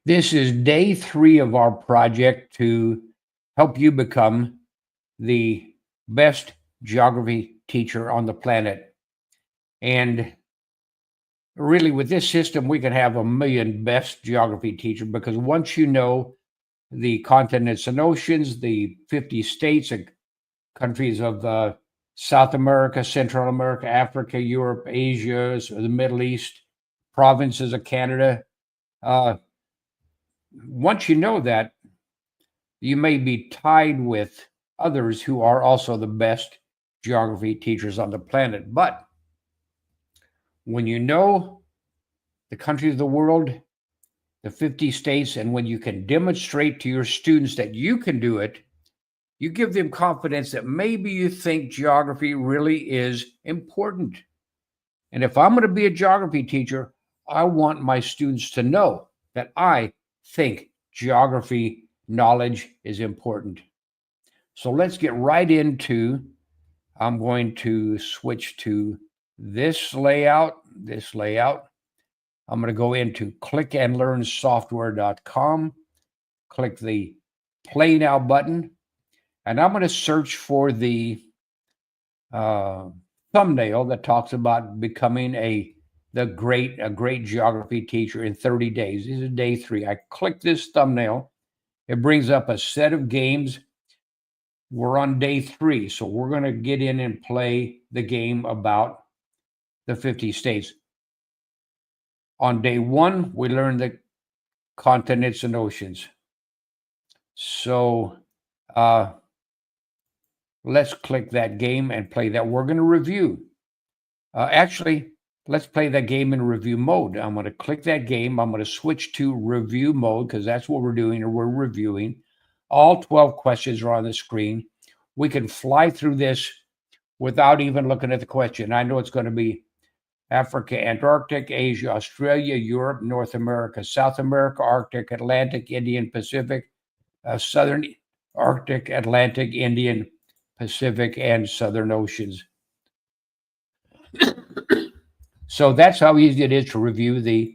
This is day 3 of our project to help you become the best geography teacher on the planet. And really, with this system, we can have a million best geography teachers because once you know the continents and oceans, the 50 states and countries of South America, Central America, Africa, Europe, Asia, so the Middle East, provinces of Canada, uh, once you know that, you may be tied with others who are also the best geography teachers on the planet. But when you know the countries of the world, the 50 states, and when you can demonstrate to your students that you can do it, you give them confidence that maybe you think geography really is important. And if I'm going to be a geography teacher, I want my students to know that I think geography knowledge is important. So let's get right into, I'm going to switch to this layout. I'm going to go into clickandlearnsoftware.com, click the play now button, and I'm going to search for the uh, thumbnail that talks about becoming a great geography teacher in 30 days. This is day 3. I click this thumbnail. It brings up a set of games. We're on day 3, so we're going to get in and play the game about the 50 states. On day 1, we learned the continents and oceans. So let's click that game and play that. We're going to review. Actually, let's play that game in review mode. I'm going to click that game. I'm going to switch to review mode because that's what we're doing, or we're reviewing. All 12 questions are on the screen. We can fly through this without even looking at the question. I know it's going to be Africa, Antarctic, Asia, Australia, Europe, North America, South America, Arctic, Atlantic, Indian, Pacific, Southern Arctic, Atlantic, Indian, Pacific, and Southern Oceans. So that's how easy it is to review the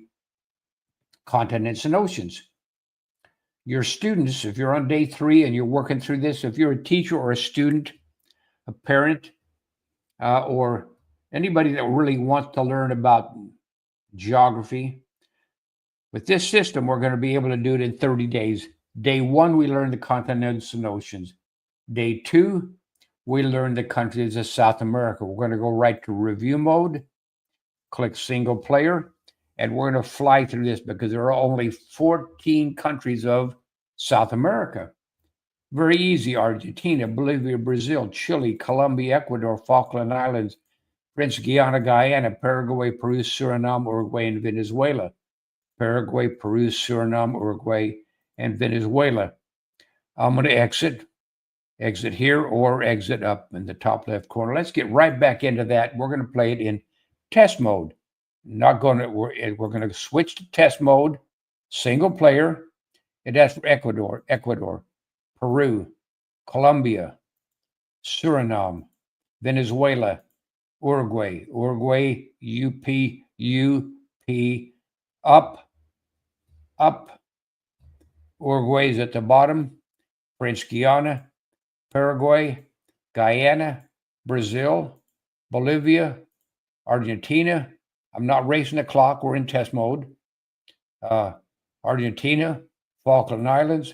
continents and oceans. Your students, if you're on day 3 and you're working through this, if you're a teacher or a student, a parent, or anybody that really wants to learn about geography, with this system, we're going to be able to do it in 30 days. Day 1, we learned the continents and oceans. Day 2, we learned the countries of South America. We're going to go right to review mode, click single player, and we're going to fly through this because there are only 14 countries of South America. Very easy: Argentina, Bolivia, Brazil, Chile, Colombia, Ecuador, Falkland Islands, French Guiana, Guyana, Paraguay, Peru, Suriname, Uruguay, and Venezuela. Paraguay, Peru, Suriname, Uruguay, and Venezuela. I'm going to exit here, or exit up in the top left corner. Let's get right back into that. We're going to play it in test mode. We're going to switch to test mode, single player, and that's for Ecuador, Peru, Colombia, Suriname, Venezuela, Uruguay, UP, up. Uruguay is at the bottom. French Guiana, Paraguay, Guyana, Brazil, Bolivia, Argentina. I'm not racing the clock. We're in test mode. Argentina, Falkland Islands.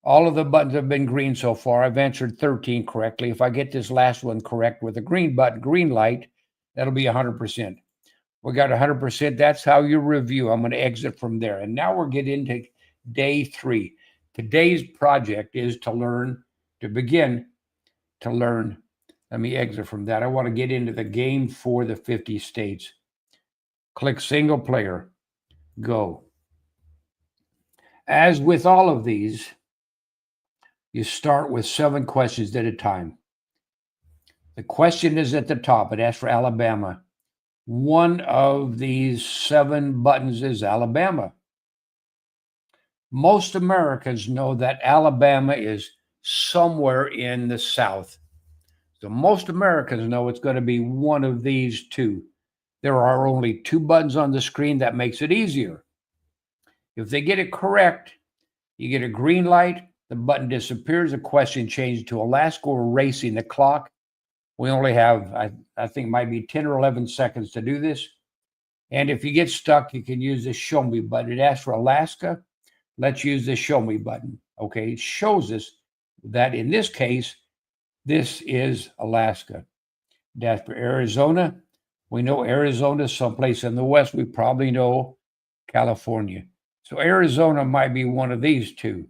All of the buttons have been green so far. I've answered 13 correctly. If I get this last one correct with a green button, green light, that'll be 100%. We got 100%. That's how you review. I'm going to exit from there. And now we're getting into day 3. Today's project is to begin to learn. Let me exit from that. I want to get into the game for the 50 states. Click single player. Go. As with all of these, you start with 7 questions at a time. The question is at the top. It asks for Alabama. One of these 7 buttons is Alabama. Most Americans know that Alabama is somewhere in the South. So most Americans know it's going to be one of these 2. There are only 2 buttons on the screen. That makes it easier. If they get it correct, you get a green light, the button disappears, the question changes to Alaska. We're racing the clock. We only have, I think, might be 10 or 11 seconds to do this. And if you get stuck, you can use the show me button. It asks for Alaska. Let's use the show me button. Okay, it shows us that in this case, this is Alaska. That's for Arizona. We know Arizona is someplace in the west. We probably know California. So Arizona might be one of these two.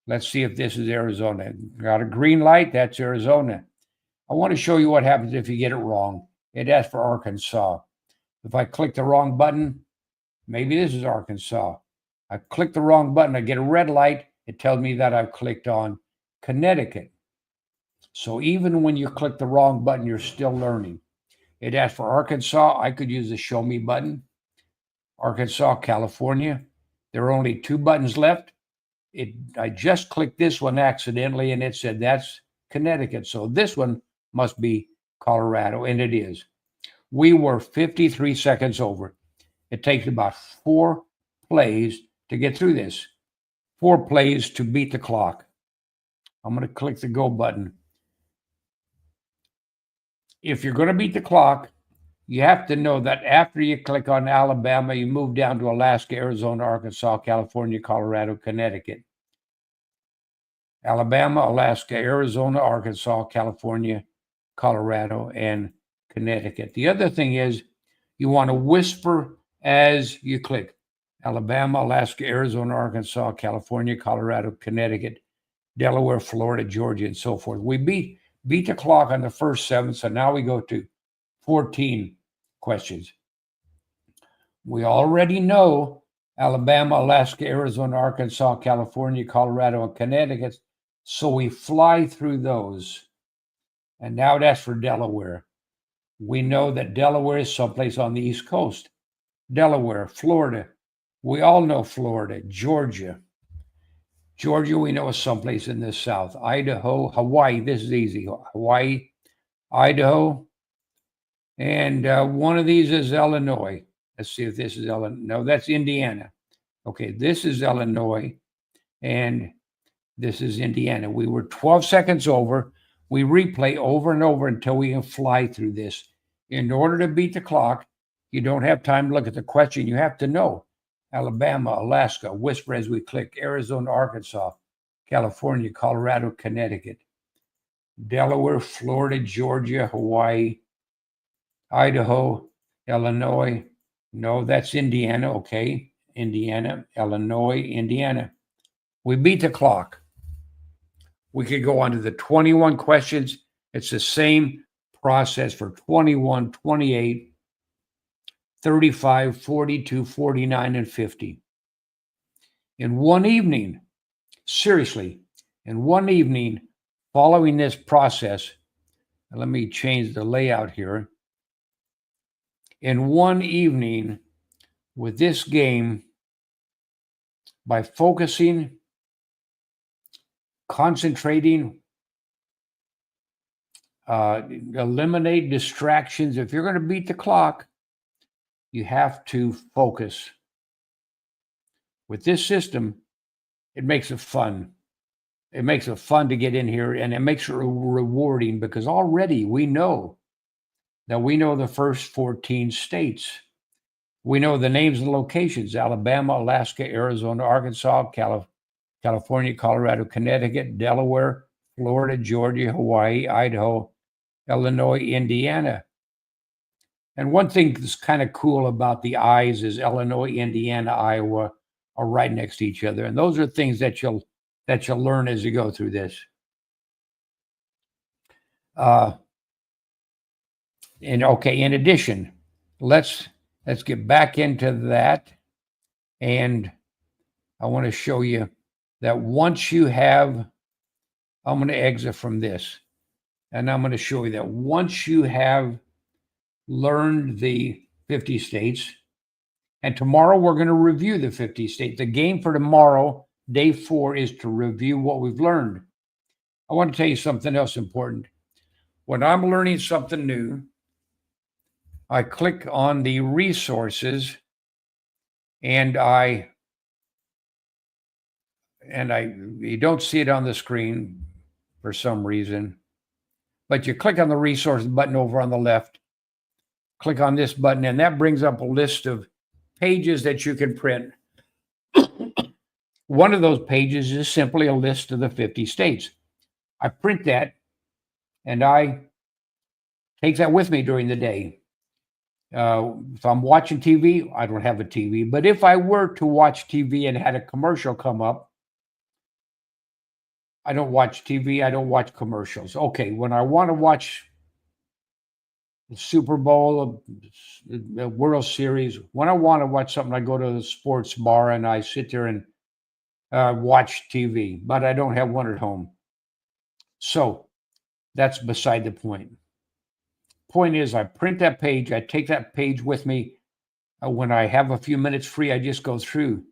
Let's see if this is Arizona. Got a green light, that's Arizona. I want to show you what happens if you get it wrong. It asks for Arkansas. If I click the wrong button, maybe this is Arkansas. I click the wrong button, I get a red light. It tells me that I've clicked on Connecticut. So even when you click the wrong button, you're still learning. It asks for Arkansas. I could use the show me button. Arkansas, California. There are only two buttons left. I just clicked this one accidentally and it said that's Connecticut. So this one must be Colorado, and it is. We were 53 seconds over. It takes about 4 plays to get through this. 4 plays to beat the clock. I'm going to click the go button. If you're going to beat the clock, you have to know that after you click on Alabama, you move down to Alaska, Arizona, Arkansas, California, Colorado, Connecticut. Alabama, Alaska, Arizona, Arkansas, California, Colorado, and Connecticut. The other thing is you want to whisper as you click. Alabama, Alaska, Arizona, Arkansas, California, Colorado, Connecticut, Delaware, Florida, Georgia, and so forth. We beat the clock on the first 7, so now we go to 14 questions. We already know Alabama, Alaska, Arizona, Arkansas, California, Colorado, and Connecticut, so we fly through those. And now that's for Delaware. We know that Delaware is someplace on the East Coast. Delaware, Florida. We all know Florida. Georgia. Georgia, we know is someplace in the South. Idaho, Hawaii. This is easy. Hawaii, Idaho. And one of these is Illinois. Let's see if this is Illinois. No, that's Indiana. Okay, this is Illinois. And this is Indiana. We were 12 seconds over. We replay over and over until we can fly through this. In order to beat the clock, you don't have time to look at the question. You have to know Alabama, Alaska, whisper as we click, Arizona, Arkansas, California, Colorado, Connecticut, Delaware, Florida, Georgia, Hawaii, Idaho, Illinois. No, that's Indiana. Okay, Indiana, Illinois, Indiana. We beat the clock. We could go on to the 21 questions. It's the same process for 21, 28, 35, 42, 49, and 50. In one evening, seriously, in one evening, following this process, let me change the layout here. In one evening with this game, by focusing, concentrating, eliminate distractions. If you're going to beat the clock, you have to focus. With this system, it makes it fun. It makes it fun to get in here, and it makes it rewarding because already we know the first 14 states. We know the names and locations: Alabama, Alaska, Arizona, Arkansas, California, Colorado, Connecticut, Delaware, Florida, Georgia, Hawaii, Idaho, Illinois, Indiana. And one thing that's kind of cool about the I's is Illinois, Indiana, Iowa are right next to each other. And those are things that you'll learn as you go through this. In addition, let's get back into that. And I want to show you that once you have, I'm going to exit from this, and I'm going to show you that once you have learned the 50 states, and tomorrow we're going to review the 50 states. The game for tomorrow, day 4, is to review what we've learned. I want to tell you something else important. When I'm learning something new, I click on the resources and I and you don't see it on the screen for some reason, but you click on the resources button over on the left, click on this button, and that brings up a list of pages that you can print. One of those pages is simply a list of the 50 states. I print that and I take that with me during the day. If I'm watching TV, I don't have a TV, but if I were to watch TV and had a commercial come up, I don't watch TV, I don't watch commercials. Okay, when I want to watch the Super Bowl, the World Series, when I want to watch something, I go to the sports bar and I sit there and watch TV, but I don't have one at home. So that's beside the point. Point is, I print that page, I take that page with me. When I have a few minutes free, I just go through,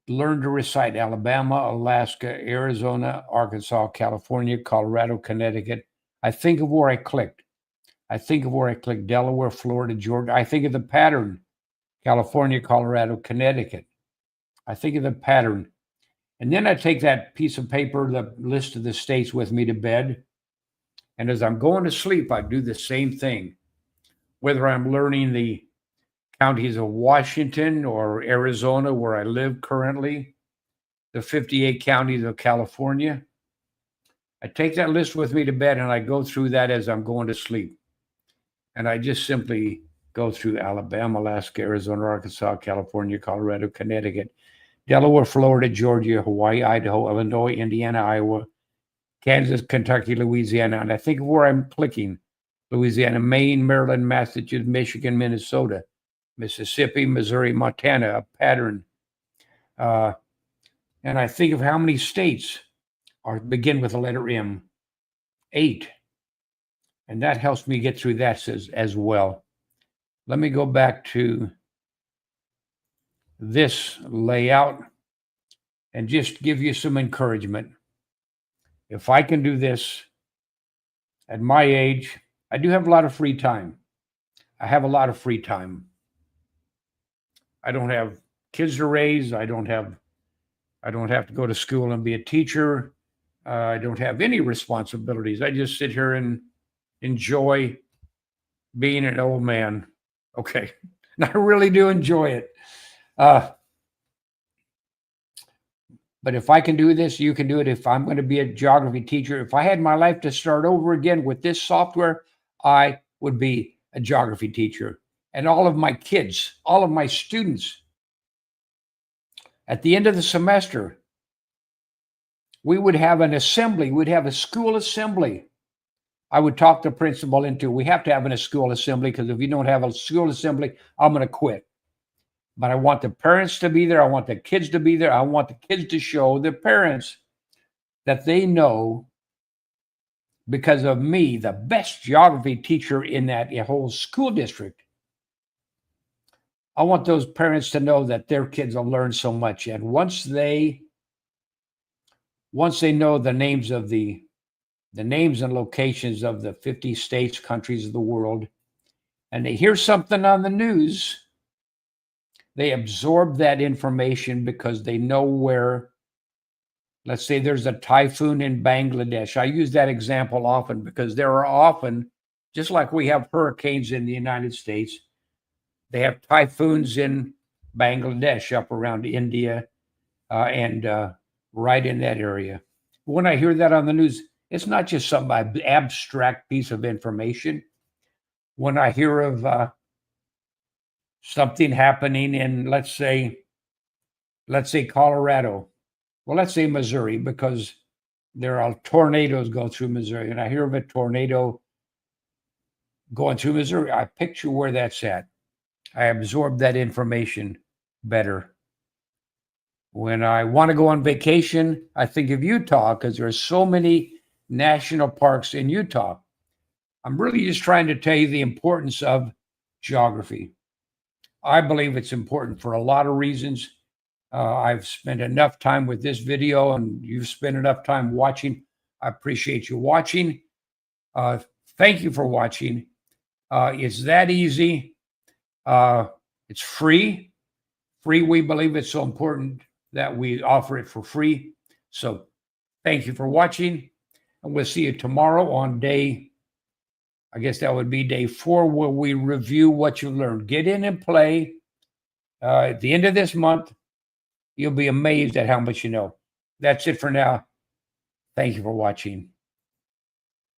learn to recite Alabama, Alaska, Arizona, Arkansas, California, Colorado, Connecticut. I think of where I clicked. I think of where I clicked: Delaware, Florida, Georgia. I think of the pattern: California, Colorado, Connecticut. I think of the pattern. And then I take that piece of paper, the list of the states, with me to bed. And as I'm going to sleep, I do the same thing. Whether I'm learning the counties of Washington or Arizona, where I live currently, the 58 counties of California, I take that list with me to bed and I go through that as I'm going to sleep. And I just simply go through Alabama, Alaska, Arizona, Arkansas, California, Colorado, Connecticut, Delaware, Florida, Georgia, Hawaii, Idaho, Illinois, Indiana, Iowa, Kansas, Kentucky, Louisiana. And I think of where I'm clicking: Louisiana, Maine, Maryland, Massachusetts, Michigan, Minnesota, Mississippi, Missouri, Montana, a pattern. And I think of how many states begin with the letter M. 8. And that helps me get through that as well. Let me go back to this layout and just give you some encouragement. If I can do this at my age, I do have a lot of free time. I have a lot of free time. I don't have kids to raise. I don't have to go to school and be a teacher. I don't have any responsibilities. I just sit here and enjoy being an old man. Okay. And I really do enjoy it. But if I can do this, you can do it. If I'm going to be a geography teacher, if I had my life to start over again with this software, I would be a geography teacher. And all of my kids, all of my students, at the end of the semester, we would have an assembly. We'd have a school assembly. I would talk the principal into, we have to have a school assembly, because if you don't have a school assembly, I'm going to quit. But I want the parents to be there. I want the kids to be there. I want the kids to show the parents that they know, because of me, the best geography teacher in that whole school district. I want those parents to know that their kids will learn so much. And once they know the names and locations of the 50 states, countries of the world, and they hear something on the news, they absorb that information because they know where. Let's say there's a typhoon in Bangladesh. I use that example often because there are often, just like we have hurricanes in the United States, they have typhoons in Bangladesh, up around India, and right in that area. When I hear that on the news, it's not just some abstract piece of information. When I hear of something happening in, let's say Colorado, well, let's say Missouri, because there are tornadoes go through Missouri, and I hear of a tornado going through Missouri, I picture where that's at. I absorb that information better. When I want to go on vacation, I think of Utah, because there are so many national parks in Utah. I'm really just trying to tell you the importance of geography. I believe it's important for a lot of reasons. I've spent enough time with this video, and you've spent enough time watching. I appreciate you watching. Thank you for watching. It's that easy. It's free. We believe it's so important that we offer it for free. So thank you for watching, and we'll see you tomorrow on day, I guess that would be day 4, where we review what you learned. Get in and play. At the end of this month, you'll be amazed at how much you know. That's it for now. Thank you for watching.